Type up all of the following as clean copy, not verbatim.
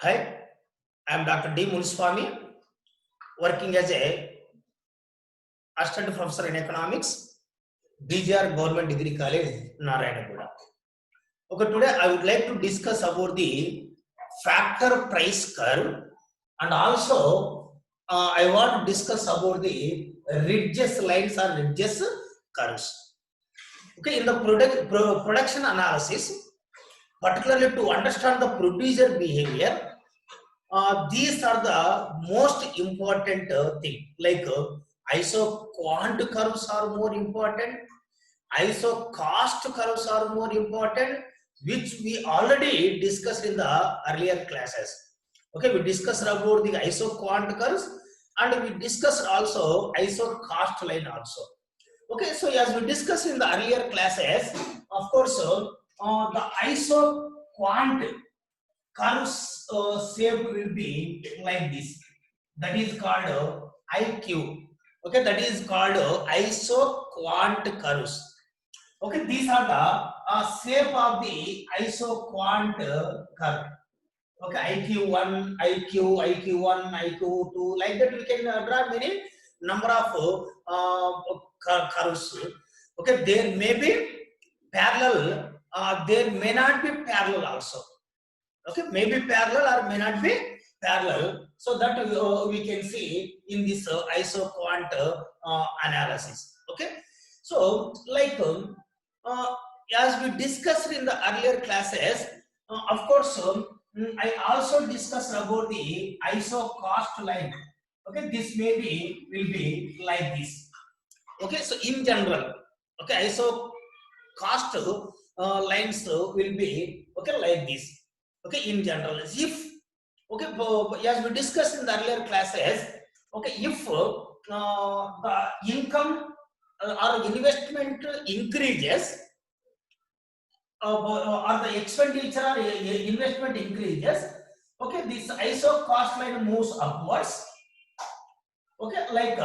Hi, I am Dr. D. Muniswamy, working as a assistant professor in economics, BGR Government Degree College, Narayanaguda. Okay, today I would like to discuss about the factor price curve, and also I want to discuss about the ridges lines or ridges curves. Okay, in the production analysis, particularly to understand the producer behavior, these are the most important thing. Like iso quant curves are more important, iso cost curves are more important, which we already discussed in the earlier classes. Okay, we discussed about the iso quant curves, and we discussed also iso cost line also. Okay, so as we discussed in the earlier classes, of course, the iso quant curves shape will be like this. That is called IQ. Okay, that is called isoquant curves. Okay, these are the shape of the isoquant curve. Okay, IQ1, IQ1, IQ2, like that we can draw many number of curves. Okay, there may be parallel, there may not be parallel also. Okay, maybe parallel or may not be parallel, so that we can see in this isoquant analysis. Okay, so like as we discussed in the earlier classes, of course, I also discussed about the iso cost line. Okay, this maybe will be like this. Okay, so in general, okay, iso cost lines will be okay like this. Okay, in general, if okay, as we discussed in the earlier classes, okay, if the income or investment increases, or the expenditure or investment increases, okay, this iso cost line moves upwards. Okay, like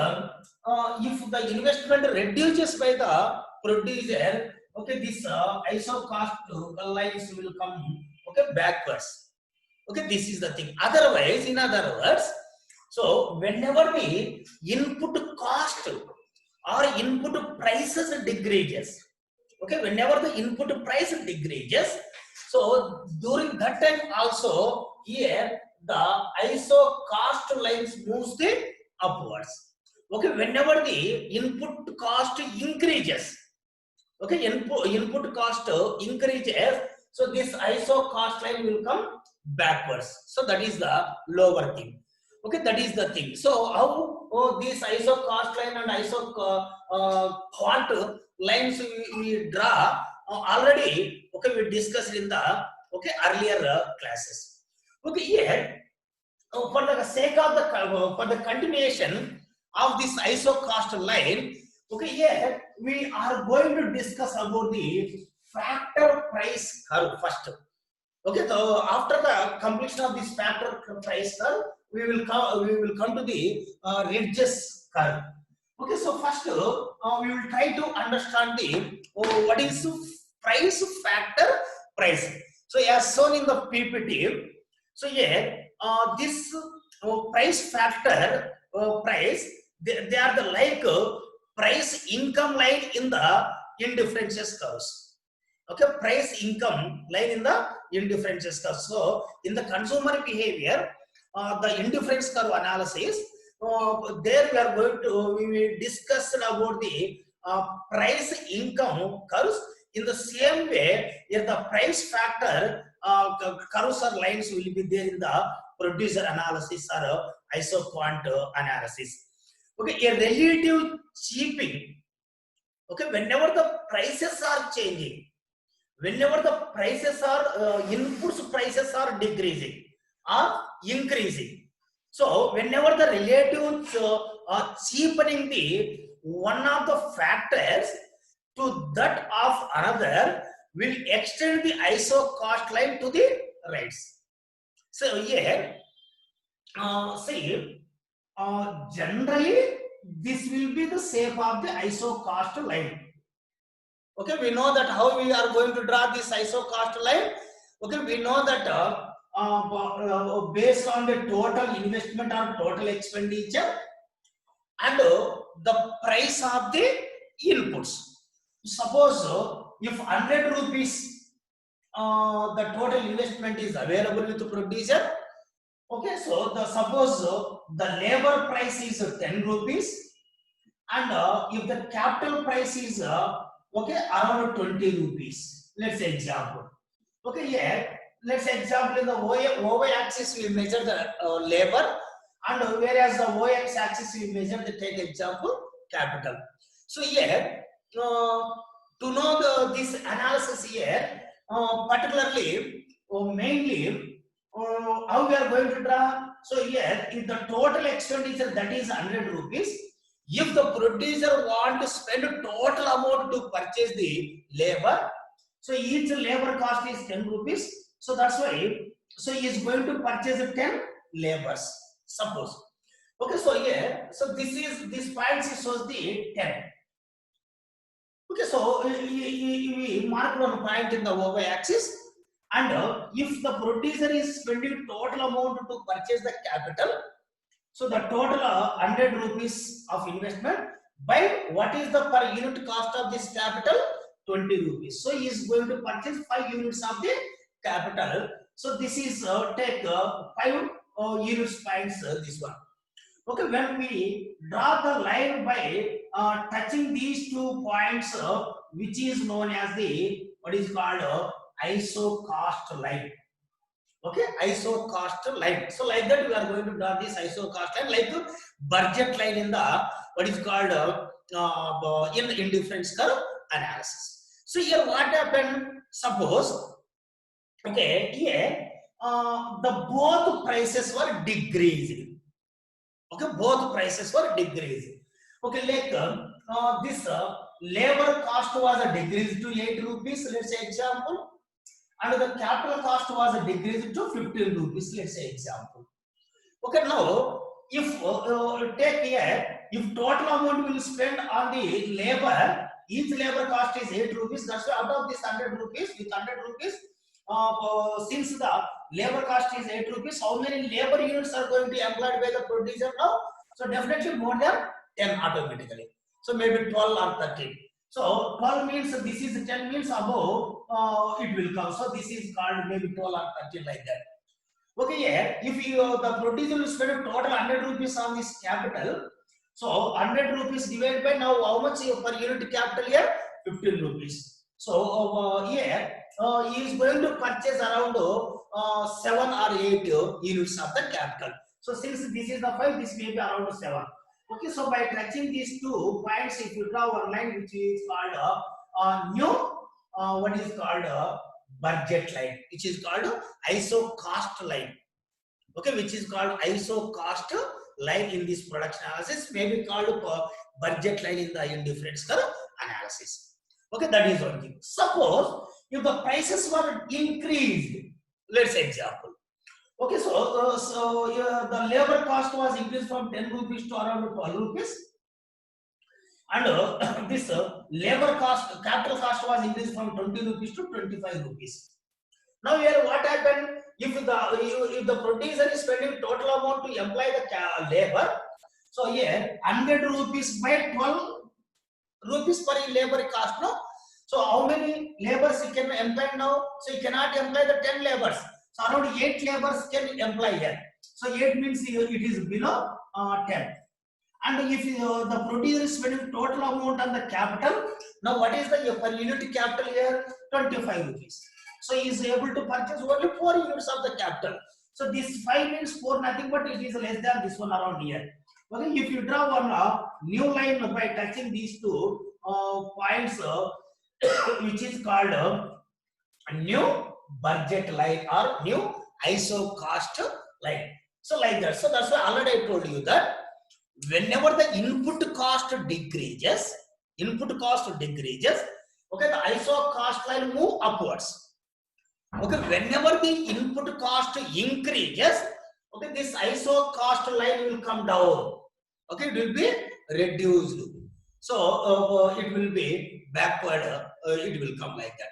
if the investment reduces by the producer, okay, this iso cost lines will come, okay, backwards. Okay, this is the thing. Otherwise, in other words, so whenever the input cost or input prices decreases, okay, whenever the input price decreases, so during that time also here the iso cost lines moves the upwards. Okay, whenever the input cost increases, okay, input cost increases, so this iso cost line will come backwards. So that is the lower thing. Okay, that is the thing. So how this iso cost line and iso quant lines we draw already, okay, we discussed in the okay earlier classes. Okay, here for the sake of the for the continuation of this iso cost line, okay, here we are going to discuss about the factor price curve first. Okay, so after the completion of this factor price curve, we will come to the ridges curve. Okay, so first we will try to understand the what is price factor price. So as shown in the PPT, so here this price factor price, they are the like price income line in the indifferential curves. Okay, price income line in the indifferential curve. So in the consumer behavior, the indifference curve analysis, there we are going to we will discuss about the price income curves. In the same way, if the price factor curves or lines will be there in the producer analysis or isoquant analysis. Okay, a relative cheaping. Okay, whenever the prices are changing, whenever the prices are inputs prices are decreasing or increasing, so whenever the relative cheapening the one of the factors to that of another will extend the iso cost line to the right. So here see generally this will be the shape of the iso cost line. Okay, we know that how we are going to draw this iso cost line. Okay, we know that based on the total investment or total expenditure and the price of the inputs. Suppose if 100 rupees the total investment is available with the producer. Okay, so the suppose the labor price is 10 rupees and if the capital price is okay around 20 rupees. Let's say example. Okay, here let's say example in the y axis we measure the labor and whereas the y axis we measure the take example capital. So here to know this analysis here particularly mainly how we are going to draw. So here if the total expenditure that is 100 rupees, if the producer want to spend total amount to purchase the labor, so each labor cost is 10 rupees. So that's why, so he is going to purchase 10 labors, suppose. Okay, so here, so this point shows the 10. Okay, so we mark one point in the y axis, and if the producer is spending total amount to purchase the capital, so the total 100 rupees of investment by what is the per unit cost of this capital? 20 rupees. So he is going to purchase 5 units of the capital. So this is take 5 units points this one. Okay, when we draw the line by touching these 2 points, which is known as the what is called iso cost line. Okay, iso cost line. So like that we are going to draw this iso cost line like budget line in the what is called in indifference curve analysis. So here what happened? Suppose okay here the both prices were decreased. Okay, both prices were decreased. Okay, like this labor cost was decreased to 8 rupees. Let's say example. And the capital cost was decreased to 15 rupees, let's say example. Okay, now if take here, if total amount will spend on the labor, each labor cost is 8 rupees. That's why out of this 100 rupees, with 100 rupees, since the labor cost is 8 rupees, how many labor units are going to be employed by the producer now? So definitely more than 10 automatically. So maybe 12 or 13. So 12 means this is 10 means above it will come. So this is called maybe 12 or 13 like that. Okay, here if you the producer will spend a total 100 rupees on this capital, so 100 rupees divided by now how much per unit capital here? 15 rupees. So here he is going to purchase around 7 or 8 units of the capital. So since this is the 5, this may be around 7. Okay, so by touching these 2 points, if you draw one line which is called new what is called budget line, which is called iso cost line. Okay, which is called iso cost line in this production analysis, may be called budget line in the indifference curve analysis. Okay, that is one thing. Suppose if the prices were increased, let's say example. Okay, so the labor cost was increased from 10 rupees to around 12 rupees. And this labor cost, capital cost was increased from 20 rupees to 25 rupees. Now here what happened? If the producer is spending total amount to employ the labor, so here 100 rupees by 12 rupees per labor cost. No, so how many labors you can employ now? So you cannot employ the 10 labors. So around 8 labors can employ here. So 8 means it is below 10. And if the producer is spending total amount on the capital, now what is the per unit capital here? 25 rupees. So he is able to purchase only 4 units of the capital. So this 5 means 4 nothing but it is less than this one around here. Okay, if you draw one new line by touching these 2 points, which is called a new budget line or new iso cost line. So like that. So that's why already I told you that whenever the input cost decreases, okay, the iso cost line move upwards. Okay, whenever the input cost increases, okay, this iso cost line will come down. Okay, it will be reduced. So it will be backward. It will come like that.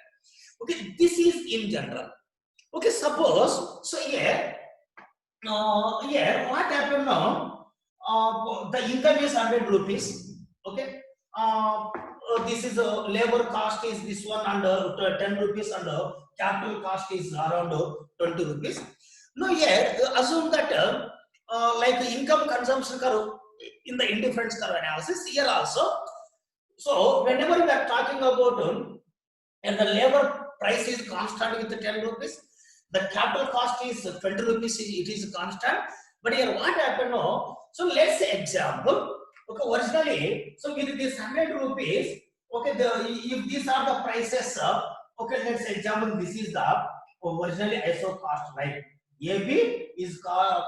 Okay, this is in general. Okay, suppose, so here, what happened now? The income is 100 rupees. Okay, this is labor cost is this one, and 10 rupees, and capital cost is around 20 rupees. Now here, assume that like income consumption curve in the indifference curve analysis here also. So whenever we are talking about and the labor price is constant with 10 rupees, the capital cost is 20 rupees, it is constant. But here what happened now? So let's say example, okay, originally, so with this 100 rupees, okay, if these are the prices, okay, let's say example, this is the originally ISO cost line. AB is called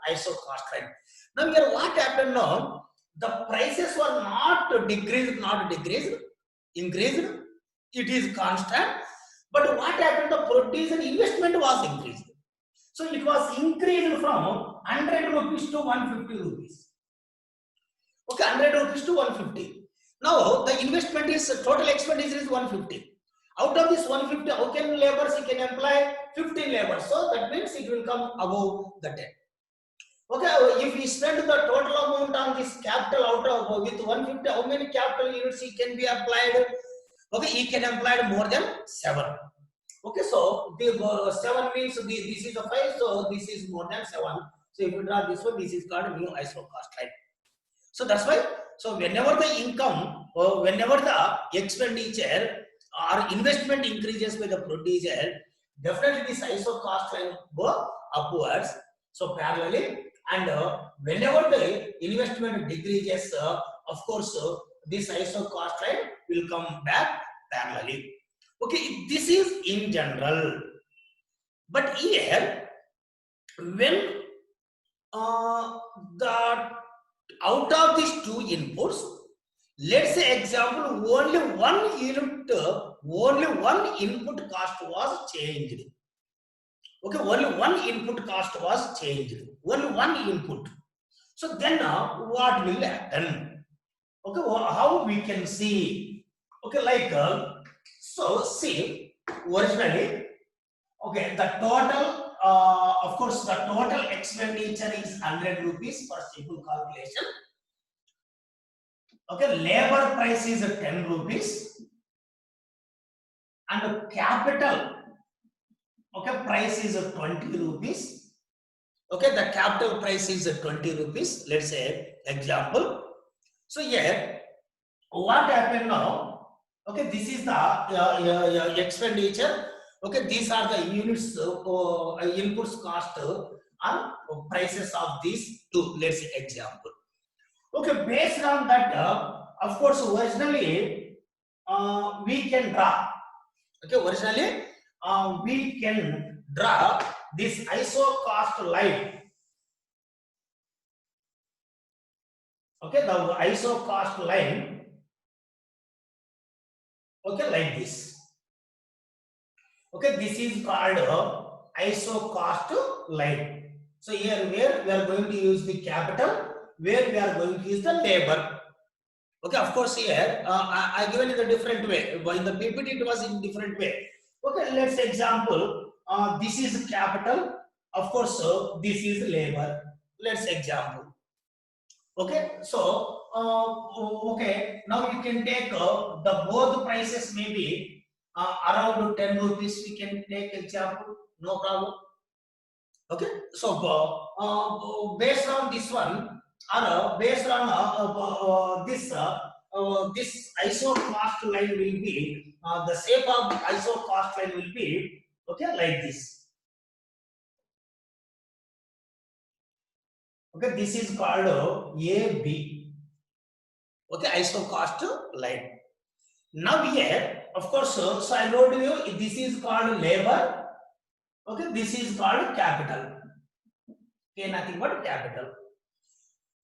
ISO cost line. Now here what happened now? The prices were not decreased, increased. It is constant. But what happened? The producer investment was increased. So it was increased from 100 rupees to 150 rupees. Okay, 100 rupees to 150. Now the investment is total expenditure is 150. Out of this 150, how can laborers he can employ 15 laborers? So that means it will come above the 10. Okay, if we spend the total amount on this capital out of with 150, how many capital units he can be applied? Okay, he can apply more than 7. Okay, so the 7 means this is a 5, so this is more than 7. So if you draw this one, this is called new ISO cost line. So that's why, so whenever the income or whenever the expenditure or investment increases by the producer, definitely this ISO cost line go upwards. So parallelly, and whenever the investment decreases, of course, this ISO cost line will come back parallelly. Okay, this is in general. But here, when the out of these two inputs, let's say example, only one input cost was changed. Okay, only one input cost was changed. Only one input. So then what will happen? Okay, how we can see? Okay, like so see originally. Okay, the total, of course, the total expenditure is 100 rupees for simple calculation. Okay, labor price is 10 rupees, and capital, okay, price is 20 rupees. Okay, the capital price is 20 rupees. Let's say example. So here, what happened now? Okay, this is the expenditure. Okay, these are the units, inputs cost and prices of these two. Let's say example. Okay, based on that, of course, originally we can draw. Okay, originally we can draw this ISO cost line. Okay, the ISO cost line. Okay, like this. Okay, this is called ISO cost line. So here where we are going to use the capital, where we are going to use the labor. Okay, of course here I given it a different way. In the PPT it was in different way. Okay, let's say example, this is capital. Of course, this is labor. Let's example. Okay, so okay, now you can take the both prices maybe around 10 rupees. We can take example, no problem. Okay, so based on this one, or based on this this ISO cost line will be the shape of ISO cost line will be okay like this. Okay, this is called AB. Okay, ISO cost line. Now here, of course, so I told you this is called labor. Okay, this is called capital. Okay, nothing but capital.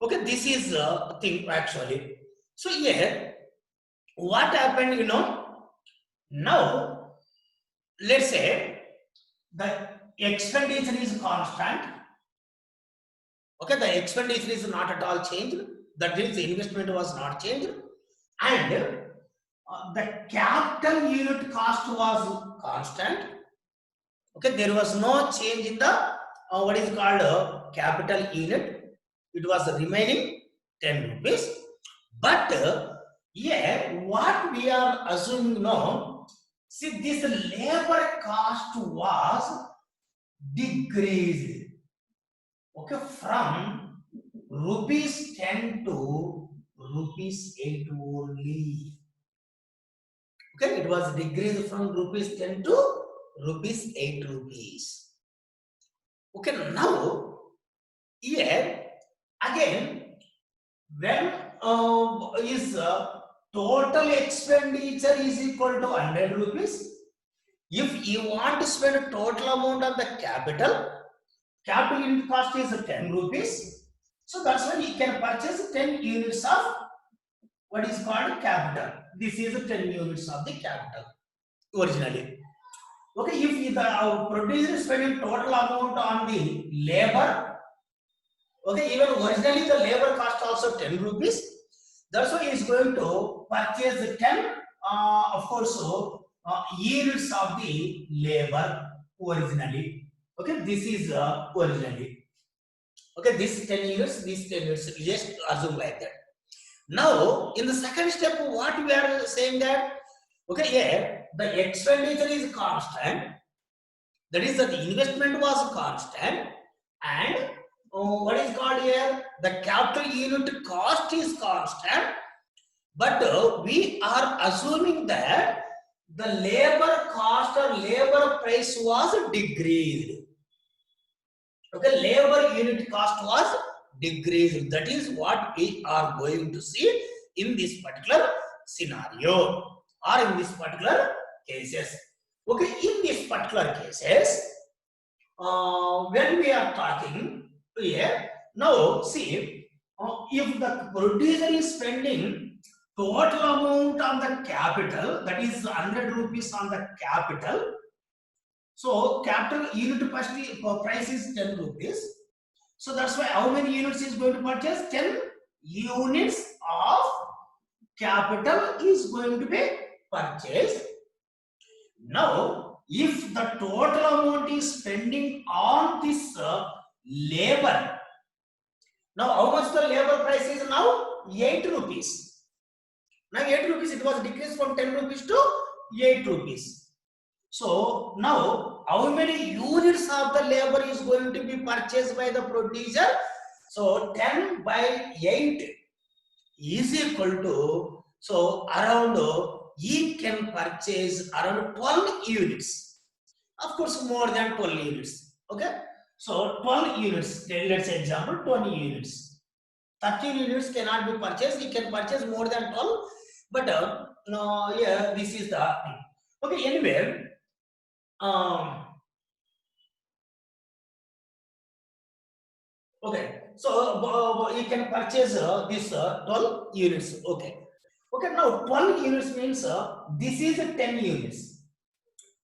Okay, this is a thing actually. So here, what happened? You know, now let's say the expenditure is constant. Okay, the expenditure is not at all changed. That means the investment was not changed, and the capital unit cost was constant. Okay, there was no change in the what is called capital unit. It was remaining 10 rupees. But here, what we are assuming now, see, this labor cost was decreased. Okay, from rupees 10 to rupees 8 only. Okay, it was decreased from rupees 10 to rupees 8 rupees. Okay, now here again, when is total expenditure is equal to 100 rupees. If you want to spend a total amount on the capital unit cost is 10 rupees. So that's why you can purchase 10 units of what is called capital. This is 10 units of the capital originally. Okay, if the producer is spending total amount on the labor, okay, even originally the labor cost also 10 rupees. That's why he is going to purchase the 10, of course, units of the labor originally. Okay, this is originally. Okay, this 10 units, this 10 units, just assume like that. Now, in the second step, what we are saying that, okay, yeah, the expenditure is constant. That is that the investment was constant, and what is called here, the capital unit cost is constant, but we are assuming that the labor cost or labor price was decreased. Okay, labor unit cost was decreased. That is what we are going to see in this particular scenario or in this particular cases. Okay, in this particular cases, when we are talking here, now see, if the producer is spending total amount on the capital, that is 100 rupees on the capital. So capital unit price is 10 rupees. So that's why how many units is going to purchase? 10 units of capital is going to be purchased. Now, if the total amount is spending on this labor, now how much the labor price is now? 8 rupees. Now 8 rupees, it was decreased from 10 rupees to 8 rupees. So now how many units of the labor is going to be purchased by the producer? So 10 by 8 is equal to, so around he can purchase around 12 units. Of course, more than 12 units. Okay. So 12 units, let's say example 20 units. 13 units cannot be purchased. He can purchase more than 12. But no, yeah, this is the thing. Okay, anyway. Okay, so you can purchase this 12 units. Okay. Okay, now 12 units means this is 10 units.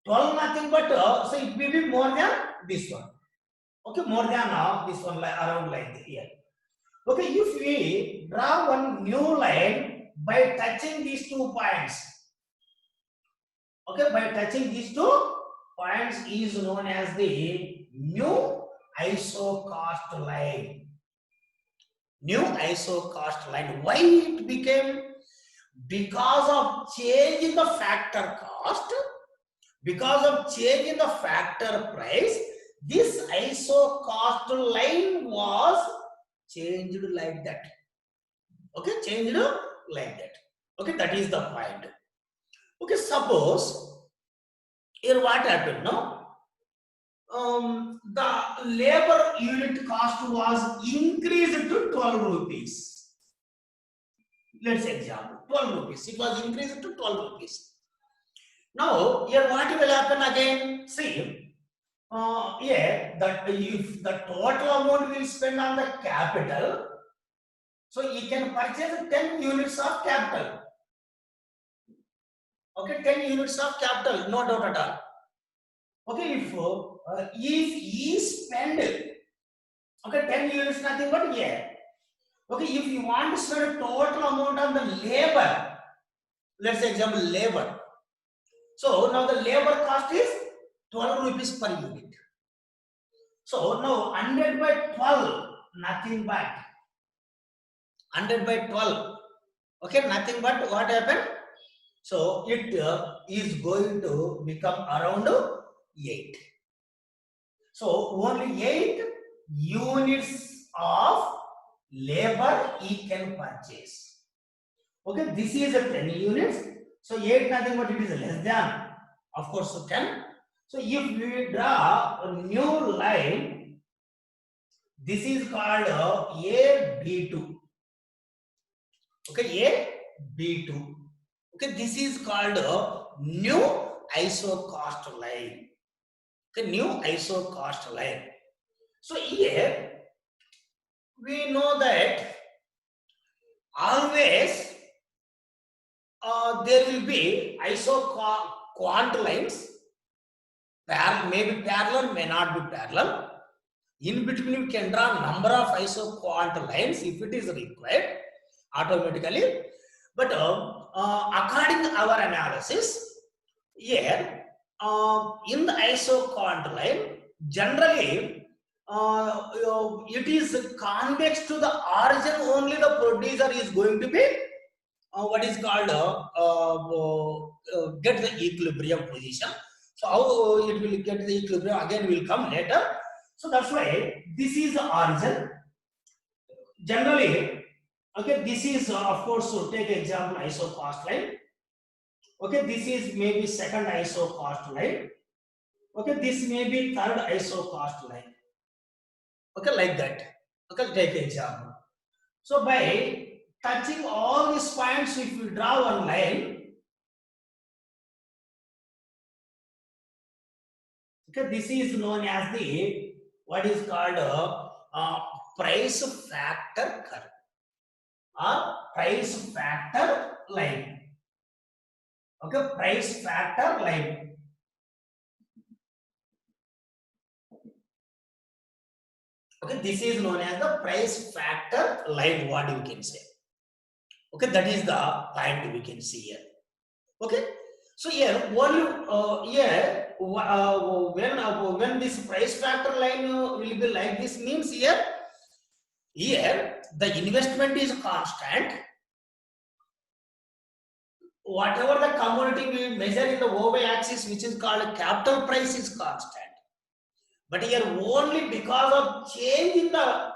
12 nothing but so it will be more than this one. Okay, more than this one, like around like here. Okay, if we draw one new line by touching these 2 points. Okay, by touching these 2 points is known as the new iso cost line. New iso cost line. Why it became? Because of change in the factor cost, because of change in the factor price, this iso cost line was changed like that. Okay, changed like that. Okay, that is the point. Okay, suppose here what happened now? The labor unit cost was increased to 12 rupees. Let's say example 12 rupees. It was increased to 12 rupees. Now, here what will happen again? See, here that if the total amount will spend on the capital, so you can purchase 10 units of capital. Okay, 10 units of capital, no doubt at all. Okay, if he spend, okay, 10 units nothing but yeah. Okay, if you want to spend a total amount on the labor, let's say example labor. So now the labor cost is 12 rupees per unit. So now 100 by 12, nothing but 100 by 12. Okay, nothing but what happened? So it is going to become around 8. So only 8 units of labor he can purchase. Okay, this is a 10 units. So 8 nothing but it is less than, of course, 10. So if we draw a new line, this is called AB2. Okay, AB2. Okay, this is called a new ISO cost line. Okay, new ISO cost line. So here we know that always there will be ISO quant lines. Maybe parallel, may not be parallel. In between, you can draw number of ISO quant lines if it is required automatically. But according to our analysis, here in the ISO quant line, generally it is convex to the origin. Only the producer is going to be what is called get the equilibrium position. So how it will get the equilibrium again will come later. So that's why this is the origin. Generally, okay, this is of course, so take example ISO cost line. Okay, this is maybe second ISO cost line. Okay, this may be third ISO cost line. Okay, like that. Okay, take example. So by touching all these points, if you draw one line, okay, this is known as the what is called price factor curve or price factor line. Okay, price factor line. Okay, this is known as the price factor line. What you can say? Okay, that is the point we can see here. Okay, so here what you here when this price factor line will be like this means here the investment is constant. Whatever the commodity we measure in the OY axis, which is called capital price, is constant. But here only because of change in the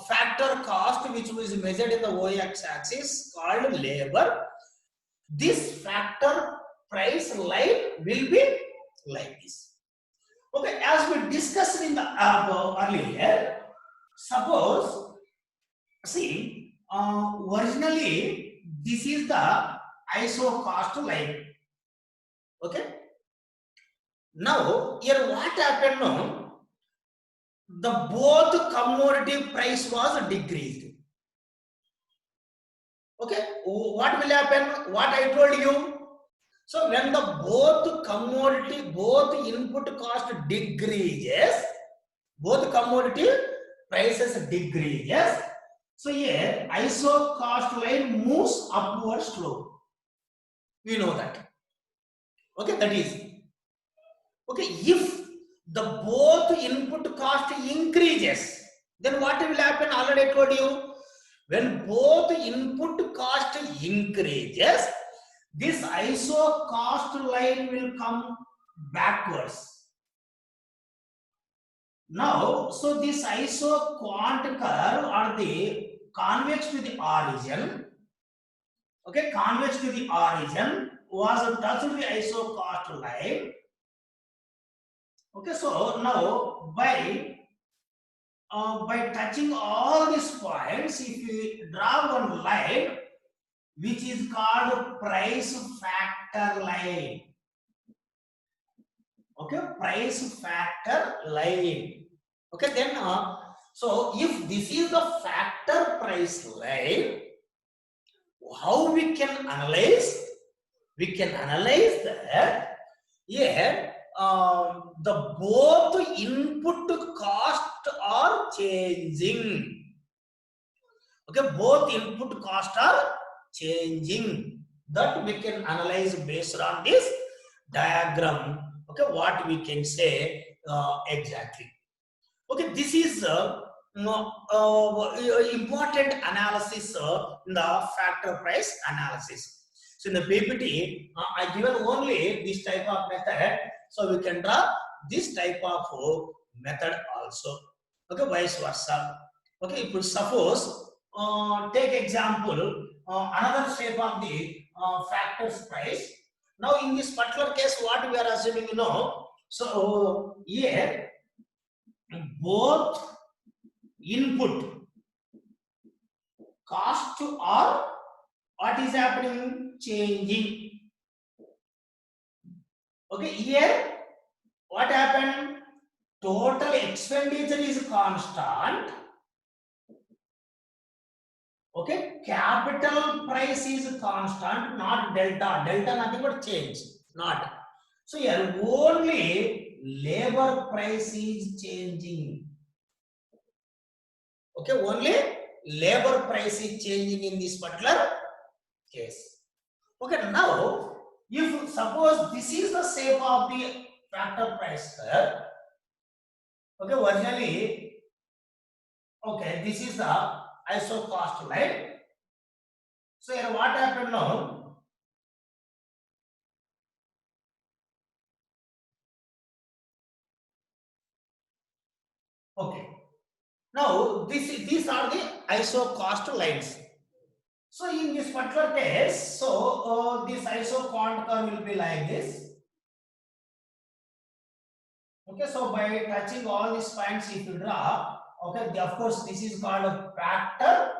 factor cost, which was measured in the OY axis called labor, this factor price line will be like this. Okay, as we discussed in the earlier, suppose see originally this is the ISO cost line. Okay, now here what happened now, the both commodity price was decreased. Okay, what will happen? What I told you. So when the both commodity, both input cost decreases, both commodity prices decreases. So here ISO cost line moves upward slope. We know that. Okay, that is. Okay, if the both input cost increases, then what will happen? Already I told you. When both input cost increases, this ISO cost line will come backwards. Now, so this ISO quant curve or the convex to the origin, okay, convex to the origin was touched the ISO cost line. Okay, so now by touching all these points, if you draw one line, which is called price factor line. Okay, price factor line. Okay, then so if this is the factor price line, how we can analyze? We can analyze that here the both input cost are changing. Okay, both input cost are changing. That we can analyze based on this diagram. Okay, what we can say exactly. Okay, this is important analysis in the factor price analysis. So in the PPT, I given only this type of method, so we can draw this type of method also. Okay, vice versa. Okay, if you suppose take example another shape of the factors price. Now in this particular case, what we are assuming, so here both input cost are what is happening, changing. Okay, here what happened, total expenditure is constant. Okay, capital price is constant, not delta nothing but change, not. So here only labor price is changing. Okay, only labor price is changing in this particular case. Okay, now if suppose this is the shape of the factor price curve. Okay, originally, okay, this is the ISO cost line. So here what happened now? Okay, now these are the ISO cost lines. So in this particular case, so this ISO quant curve will be like this. Okay, so by touching all these points, if you draw, okay, of course, this is called a factor.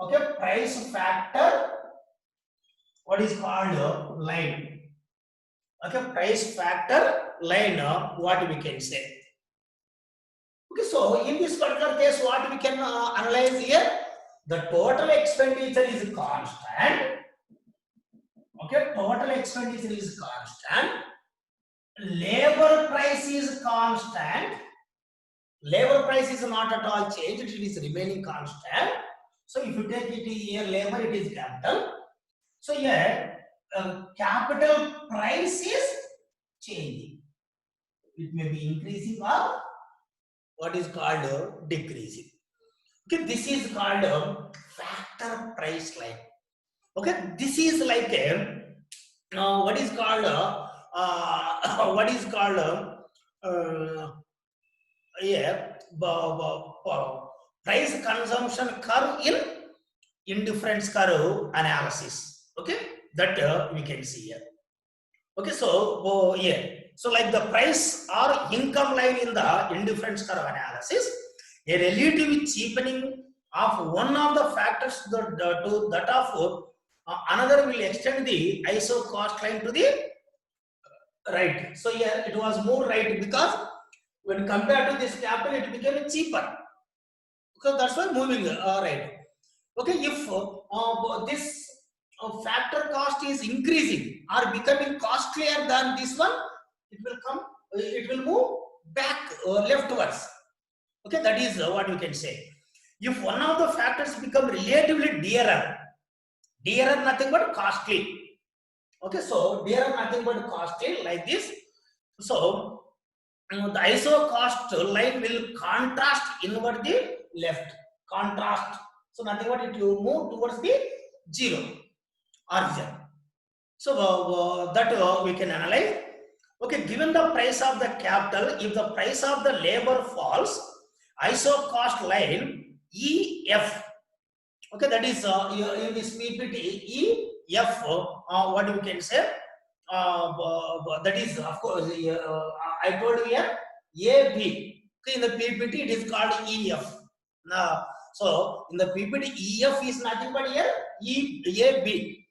Okay, price factor. What is called a line? Okay, price factor line. What we can say? Okay, so in this particular case, what we can analyze here? The total expenditure is constant. Okay, total expenditure is constant. Labor price is constant. Labor price is not at all changed, it is remaining constant. So if you take it here, labor, it is capital. So here, capital price is changing. It may be increasing or what is called decreasing. Okay, this is called factor price line. Okay, this is like a what is called what is called yeah, price consumption curve in indifference curve analysis. Okay, that we can see here. Okay, so so like the price or income line in the indifference curve analysis, a relative cheapening of one of the factors to that of another will extend the ISO cost line to the right. So here it was more right because when compared to this capital, it became cheaper. Because that's why moving right. Okay, if this factor cost is increasing or becoming costlier than this one, it will come. It will move back leftwards. Okay, that is what you can say. If one of the factors become relatively dearer nothing but costly. Okay, so dearer nothing but costly like this. So the ISO cost line will contrast inward the left. Contrast. So nothing but it will move towards the zero origin. So that we can analyze. Okay, given the price of the capital, if the price of the labor falls, ISO cost line EF. Okay, that is in this PPT EF. What we can say? That is of course I told you here AB. Okay, in the PPT it is called EF. Now, so in the PPT EF is nothing but here AB.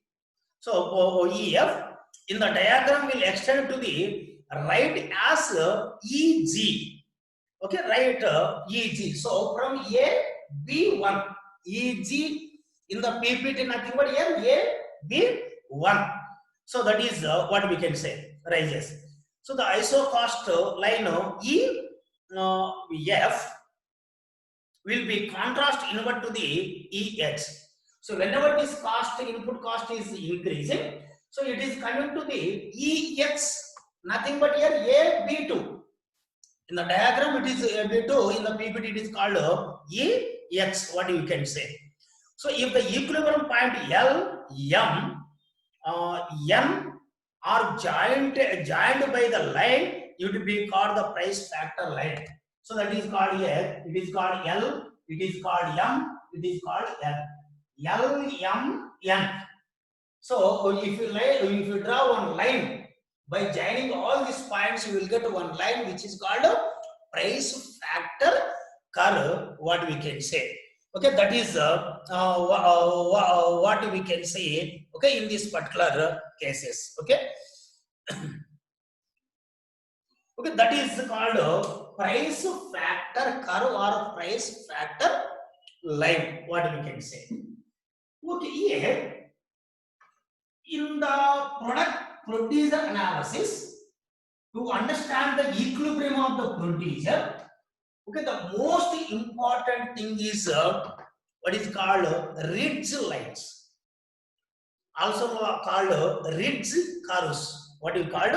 So EF in the diagram will extend to the right as EG. Okay, right EG. So from A B1 EG in the PPT nothing but here A B1. So that is what we can say rises. So the ISO cost line EF will be contrast inward to the EX. So whenever this cost input cost is increasing, so it is coming to the EX nothing but here A, B2. In the diagram, it is B2. In the PPT, it is called EX. What you can say? So, if the equilibrium point L, M, N are joined by the line, it will be called the price factor line. So that is called here. It is called L. It is called M. It is called N. L, M, N. So if you draw one line by joining all these points, you will get one line which is called a price factor curve. What we can say. Okay, that is what we can say. Okay, in this particular cases. Okay. Okay, that is called price factor curve or price factor line. What we can say. Okay, here in the product producer analysis, to understand the equilibrium of the producer, okay, the most important thing is what is called ridge lines, also called ridge curves. What is called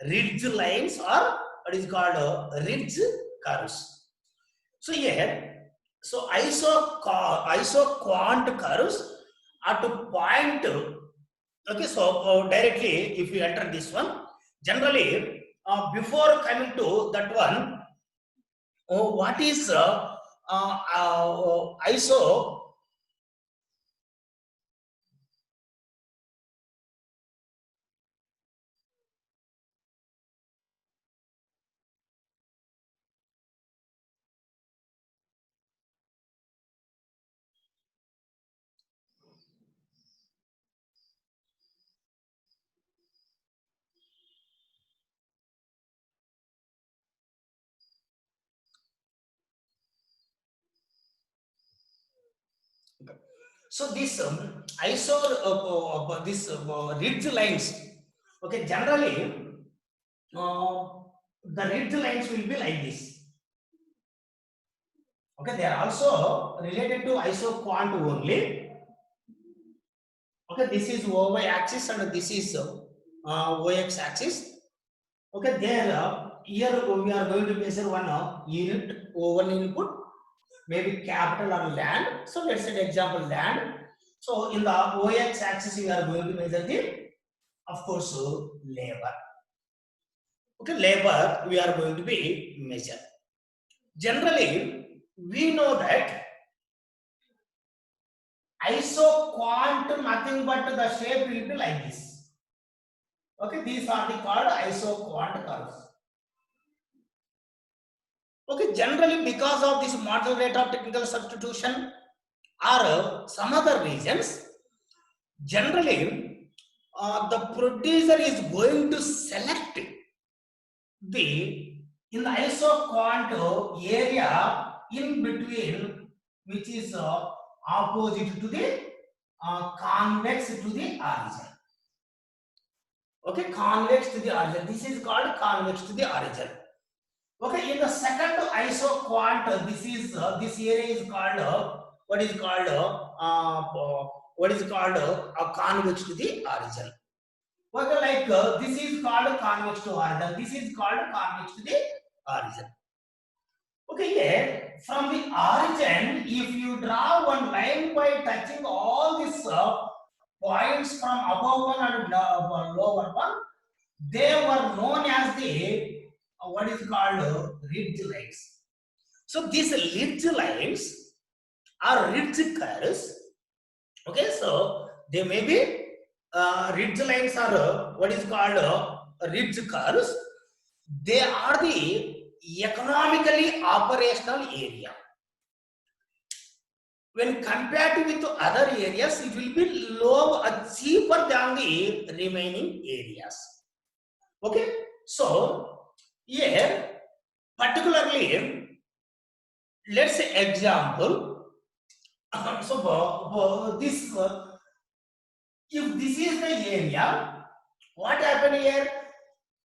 ridge lines or what is called ridge curves. So here, so isoquant curves are to point. Okay, so directly if you enter this one, generally before coming to that one, what is ISO? So this ISO this ridge lines. Okay, generally the ridge lines will be like this. Okay, they are also related to isoquant only. Okay, this is y axis and this is OX axis. Okay, there here we are going to measure one unit one input, maybe capital or land. So let's say the example land. So in the OX axis we are going to measure the, of course, labor. Okay, labor we are going to be measured. Generally, we know that isoquant nothing but the shape will be like this. Okay, these are the called isoquant curves. Okay, generally because of this marginal rate of technical substitution or some other reasons, generally the producer is going to select the in the isoquant area in between, which is opposite to the convex to the origin. Okay, convex to the origin. This is called convex to the origin. Okay, in the second isoquant, this is this area is called what is called convex to the origin. Okay, like this is called convex to origin. This is called convex to the origin. Okay, here from the origin, if you draw one line by touching all these points from above one and lower one, they were known as the what is called ridge lines. So these ridge lines are ridge curves. Okay, so they may be ridge lines are what is called ridge curves. They are the economically operational area. When compared with other areas, it will be low, cheaper than the remaining areas. Okay, so here particularly, let's say example. So this if this is the area, what happened here?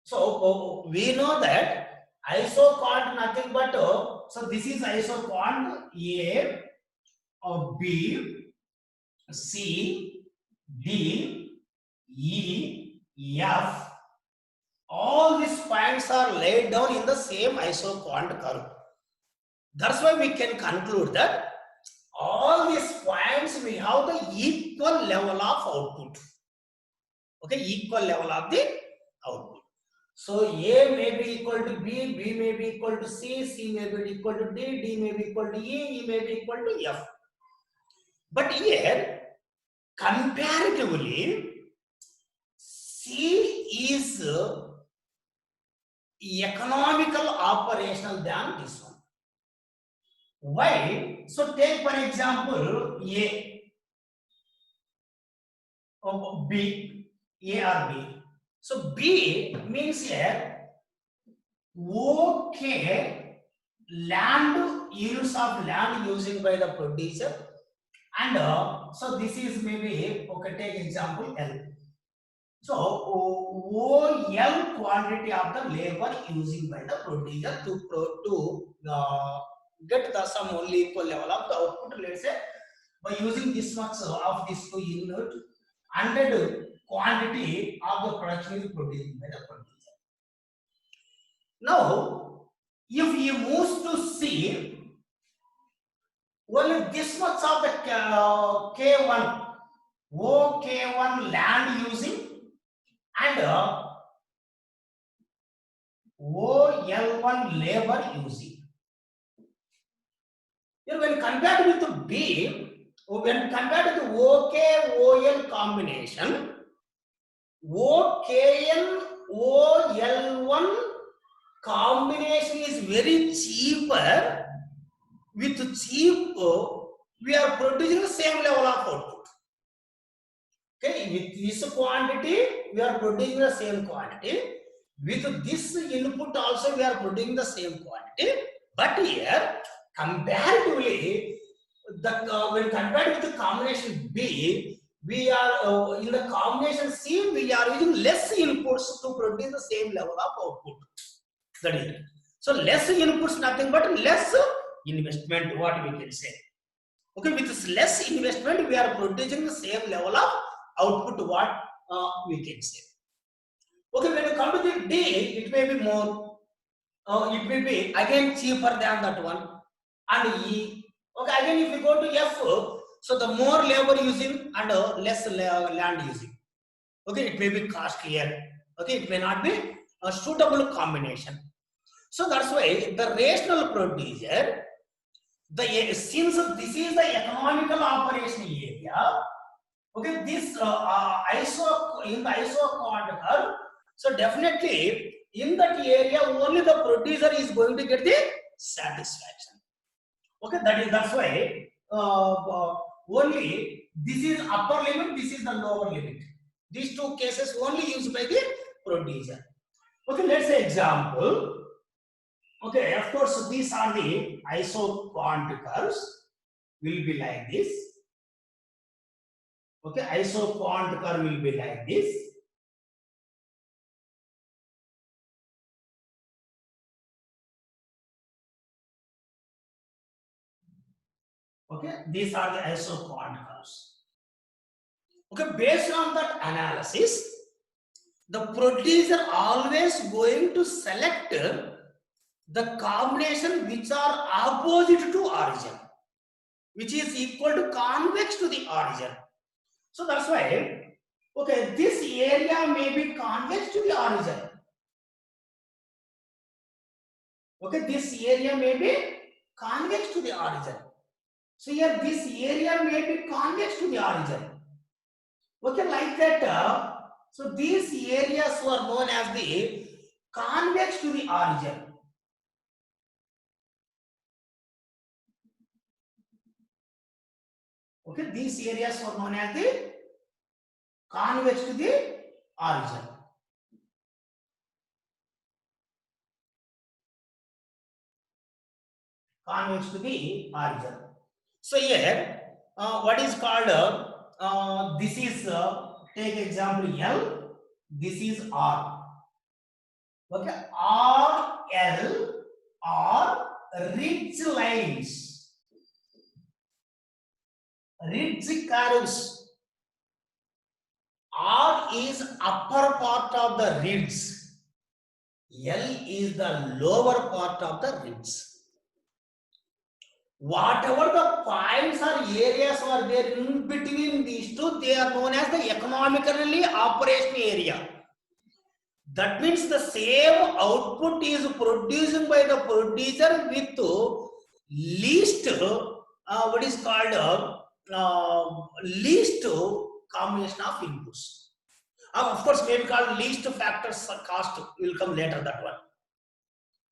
So we know that isoquant nothing but so this is isoquant A, B, C, D, E, F. All points are laid down in the same isoquant curve. That's why we can conclude that all these points will have the equal level of output. Okay, equal level of the output. So A may be equal to B, B may be equal to C, C may be equal to D, D may be equal to E, E may be equal to F. But here, comparatively, C is economical operational than this one. Why? So take for example A or B, A or B. So B means here okay land use of land using by the producer, and so this is maybe okay, take example L. So OL quantity of the labor using by the producer to get the some only equal level of the output. Let's say by using this much of this to unit 100 quantity of the production is produced by the producer. Now, if you move to C, only this much of the K1, OK1 land using and OL1 labor using. Here, when compared with the B, when compared to the OK-OL combination, OKN OL1 combination is very cheaper. With cheap, we are producing the same level of output. Okay, with this quantity, we are producing the same quantity. With this input also, we are producing the same quantity. But here, comparatively, when compared with the combination B, we are in the combination C, we are using less inputs to produce the same level of output. That is, so less inputs, nothing but less investment, what we can say. Okay, with this less investment, we are producing the same level of output, what we can say. Okay, when you come to the D, it may be more, it may be again cheaper than that one, and E. Okay, again if you go to F, so the more labor using and less land using. Okay, it may be costlier. Okay, it may not be a suitable combination. So that's why the rational producer, since this is the economical operation area, okay, this in the isoquant curve, so definitely in that area only the producer is going to get the satisfaction. Okay, that's why only this is upper limit, this is the lower limit. These two cases only used by the producer. Okay, let's say example. Okay, of course, these are the isoquant curves. Will be like this. Okay, isoquant curve will be like this. Okay, these are the isoquant curves. Okay, based on that analysis, the producer always going to select the combination which are opposite to origin, which is equal to convex to the origin. So that's why, okay, this area may be convex to the origin. Okay, this area may be convex to the origin. So here this area may be convex to the origin. Okay, like that. So these areas were known as the convex to the origin. Okay, these areas were known as the convex to the origin. Convex to the origin. So here, what is called, this is, take example L, this is R. Okay, R, L are ridge lines, ridge curves. R is upper part of the ridge, L is the lower part of the ridge. Whatever the points or areas are there in between these two, they are known as the economically operational area. That means the same output is produced by the producer with least what is called least combination of inputs. Of course, maybe called least factors cost will come later. That one.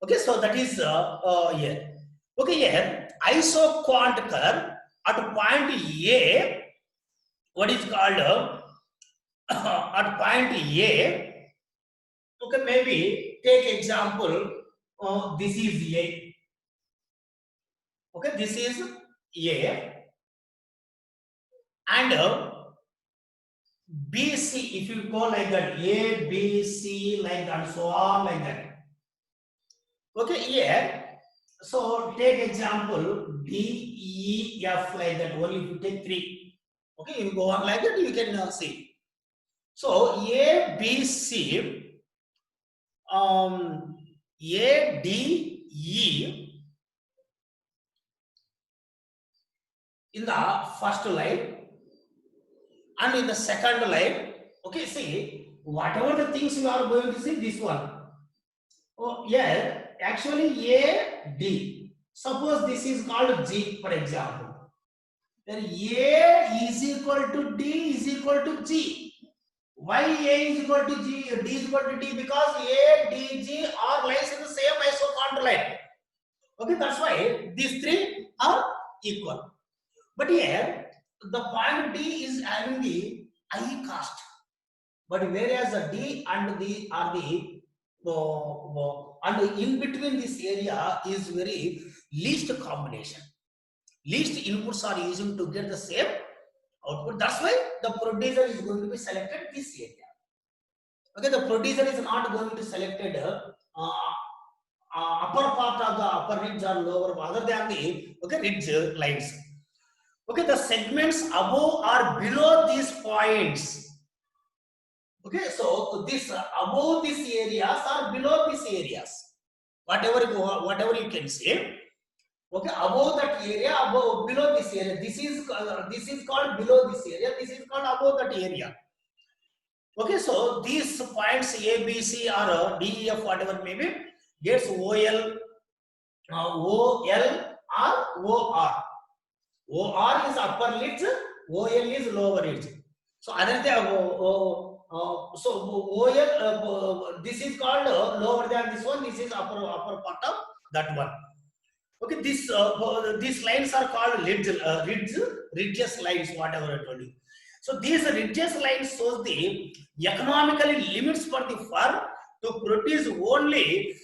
Okay, so that is here. Okay, here isoquant curve at point A. What is called at point A? Okay, maybe take example. This is A. Okay, this is A, and BC. If you go like that, A, B, C, like that, so on, like that. Okay, here. So take example D, E, F, like that. Only if you take 3. Okay, you go on like that. You can see. So A, B, C, A, D, E in the first line, and in the second line. Okay, see, whatever the things you are going to see, this one. Oh, yeah, actually A, D. Suppose this is called G, for example. Then A is equal to D is equal to G. Why A is equal to G, D is equal to D? Because A, D, G are lies in the same isoquant line. Okay, that's why these 3 are equal. But here, the point D is having the I cost. But whereas the D and the are the and in between this area is very least combination. Least inputs are using to get the same output. That's why the producer is going to be selected this area. Okay, the producer is not going to selected upper part of the upper ridge or lower other than the ridge lines. Okay, the segments above or below these points. Okay, so this above these areas or below these areas, whatever you can say. Okay, above that area, above below this area. This is called below this area. This is called above that area. Okay, so these points A, B, C, or D, E, F, whatever may be, gets OL, OL, or OR. OR is upper ridge, OL is lower ridge. So other than so OL, this is called lower than this one. This is upper part of that one. Okay, these lines are called ridges lines, whatever I told you. So these ridges lines shows the economically limits for the firm to produce only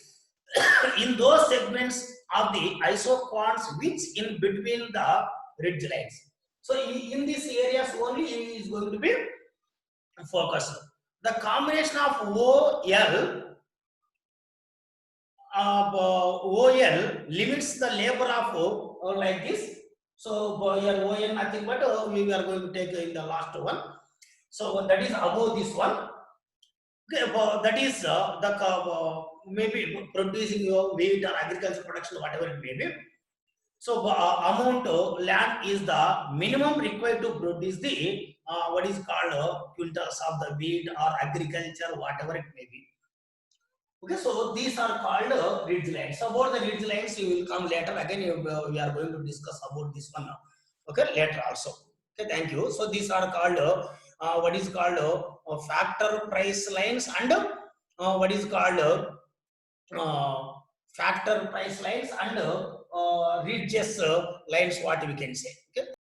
in those segments of the isoquants which in between the ridge lines. So in these areas only is going to be focused. The combination of OL limits the labor of like this. So here OL nothing but we are going to take in the last one. So that is above this one. Okay, that is the maybe producing your wheat or agriculture production, whatever it may be. So amount of land is the minimum required to produce the what is called quintals of the wheat or agriculture, whatever it may be. Okay, so these are called ridge lines. So about the ridge lines, you will come later. Again, we are going to discuss about this one now. Okay, later also. Okay, thank you. So these are called what is called factor price lines and what is called factor price lines and ridges lines. What we can say. Okay.